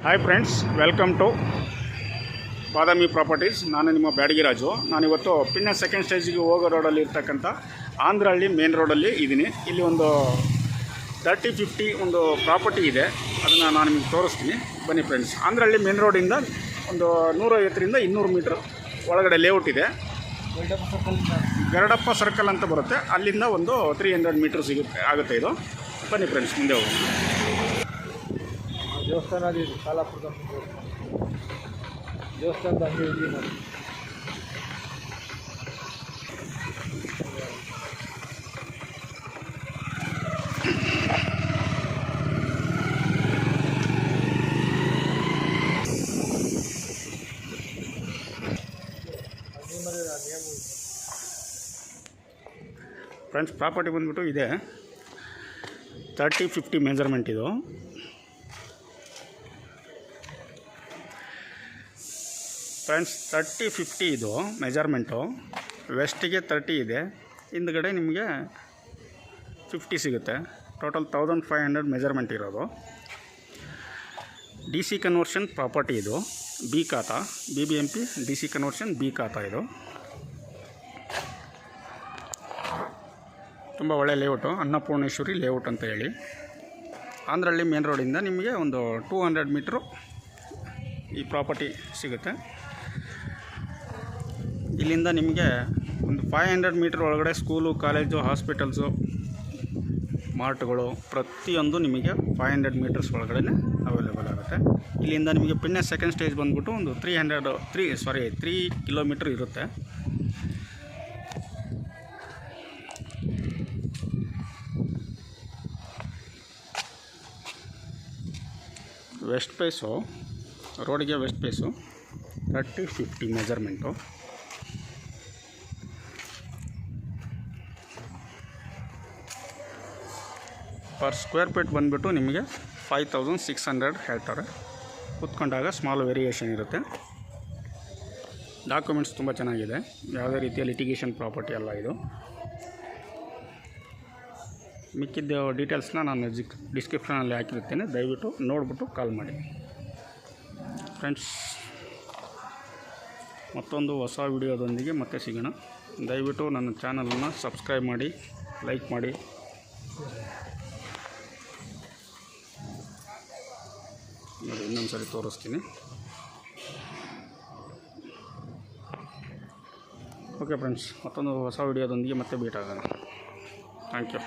Hi friends, welcome to Badami properties. ನಾನು ನಿಮ್ಮ ಬ್ಯಾಡಗಿರಾಜು. ನಾನಿವತ್ತು ಪಿನ್ನ ಸೆಕೆಂಡ್ ಸ್ಟೇಜಿಗೆ ಹೋಗೋ ರೋಡಲ್ಲಿ ಇರ್ತಕ್ಕಂಥ ಆಂಧ್ರಹಳ್ಳಿ ಮೇನ್ ರೋಡಲ್ಲಿ ಇದ್ದೀನಿ. ಇಲ್ಲಿ ಒಂದು 30-50 ಒಂದು ಪ್ರಾಪರ್ಟಿ ಇದೆ, ಅದನ್ನು ನಾನು ನಿಮಗೆ ತೋರಿಸ್ತೀನಿ. ಬನ್ನಿ ಫ್ರೆಂಡ್ಸ್. ಆಂಧ್ರಹಳ್ಳಿ ಮೇನ್ ರೋಡಿಂದ ಒಂದು 150ರಿಂದ 200 ಮೀಟ್ರ್ ಒಳಗಡೆ ಲೇಔಟ್ ಇದೆ. ಗರಡಪ್ಪ ಸರ್ಕಲ್ ಅಂತ ಬರುತ್ತೆ, ಅಲ್ಲಿಂದ ಒಂದು 300 ಮೀಟ್ರ್ ಆಗುತ್ತೆ ಇದು. ಬನ್ನಿ ಫ್ರೆಂಡ್ಸ್, ಮುಂದೆ ಹೋಗೋಣ. ದೇವಸ್ಥಾನ ಇದೆ, ಕಾಲಾಪುರದ ದೇವಸ್ಥಾನದ ಅಂಗಡಿ ಇಲ್ಲಿ ನೋಡಿ. ಫ್ರೆಂಡ್ಸ್, ಪ್ರಾಪರ್ಟಿ ಬಂದ್ಬಿಟ್ಟು ಇದೆ 30-50 ಮೆಜರ್ಮೆಂಟ್ ಇದು. ಫ್ರೆಂಡ್ಸ್, 30-50 ಇದು ಮೆಜರ್ಮೆಂಟು. ವೆಸ್ಟಿಗೆ 30 ಇದೆ, ಹಿಂದ್ಗಡೆ ನಿಮಗೆ 50 ಸಿಗುತ್ತೆ. ಟೋಟಲ್ 1500 ಮೆಜರ್ಮೆಂಟ್ ಇರೋದು. ಡಿ ಸಿ ಕನ್ವರ್ಷನ್ ಪ್ರಾಪರ್ಟಿ ಇದು. ಬಿ ಖಾತಾ, BBMP D C conversion B ಖಾತಾ ಇದು. ತುಂಬ ಒಳ್ಳೆ ಲೇಔಟು, ಅನ್ನಪೂರ್ಣೇಶ್ವರಿ ಲೇಔಟ್ ಅಂತ ಹೇಳಿ. ಆಂಧ್ರಹಳ್ಳಿ ಮೇನ್ ರೋಡಿಂದ ನಿಮಗೆ ಒಂದು 200 ಮೀಟ್ರು ಈ ಪ್ರಾಪರ್ಟಿ ಸಿಗುತ್ತೆ. ಇಲ್ಲಿಂದ ನಿಮಗೆ ಒಂದು 500 ಮೀಟ್ರ್ ಒಳಗಡೆ ಸ್ಕೂಲು, ಕಾಲೇಜು, ಹಾಸ್ಪಿಟಲ್ಸು, ಮಾರ್ಟ್ಗಳು ಪ್ರತಿಯೊಂದು ನಿಮಗೆ 500 ಮೀಟರ್ಸ್ ಒಳಗಡೆ ಅವೈಲೇಬಲ್ ಆಗುತ್ತೆ. ಇಲ್ಲಿಂದ ನಿಮಗೆ ಪಿನ್ನ ಸೆಕೆಂಡ್ ಸ್ಟೇಜ್ ಬಂದ್ಬಿಟ್ಟು ಒಂದು 3 ಕಿಲೋಮೀಟ್ರ್ ಇರುತ್ತೆ. ವೆಸ್ಟ್ ಫೇಸು, ರೋಡಿಗೆ west face 30-50 measurement. Per square feet ಬಂದುಬಿಟ್ಟು ನಿಮಗೆ 5600 ಹೇಳ್ತಾರೆ. ಕೂತ್ಕೊಂಡಾಗ ಸ್ಮಾಲ್ ವೇರಿಯೇಷನ್ ಇರುತ್ತೆ. ಡಾಕ್ಯುಮೆಂಟ್ಸ್ ತುಂಬ ಚೆನ್ನಾಗಿದೆ, ಯಾವುದೇ ರೀತಿಯ ಲಿಟಿಗೇಷನ್ ಪ್ರಾಪರ್ಟಿ ಅಲ್ಲ ಇದು. ಮಿಕ್ಕಿದ್ದ ಡೀಟೇಲ್ಸ್ನ ನಾನು ಡಿಸ್ಕ್ರಿಪ್ಷನಲ್ಲಿ ಹಾಕಿರುತ್ತೇನೆ, ದಯವಿಟ್ಟು ನೋಡಿಬಿಟ್ಟು ಕಾಲ್ ಮಾಡಿ. ಫ್ರೆಂಡ್ಸ್, ಮತ್ತೊಂದು ಹೊಸ ವಿಡಿಯೋದೊಂದಿಗೆ ಮತ್ತೆ ಸಿಗೋಣ. ದಯವಿಟ್ಟು ನನ್ನ ಚಾನಲನ್ನು ಸಬ್ಸ್ಕ್ರೈಬ್ ಮಾಡಿ, ಲೈಕ್ ಮಾಡಿ. ನೋಡಿ, ಇನ್ನೊಂದು ಸರಿ ತೋರಿಸ್ತೀನಿ. ಓಕೆ ಫ್ರೆಂಡ್ಸ್, ಮತ್ತೊಂದು ಹೊಸ ವಿಡಿಯೋದೊಂದಿಗೆ ಮತ್ತೆ ಭೇಟಿ ಆಗೋಣ. Thank you.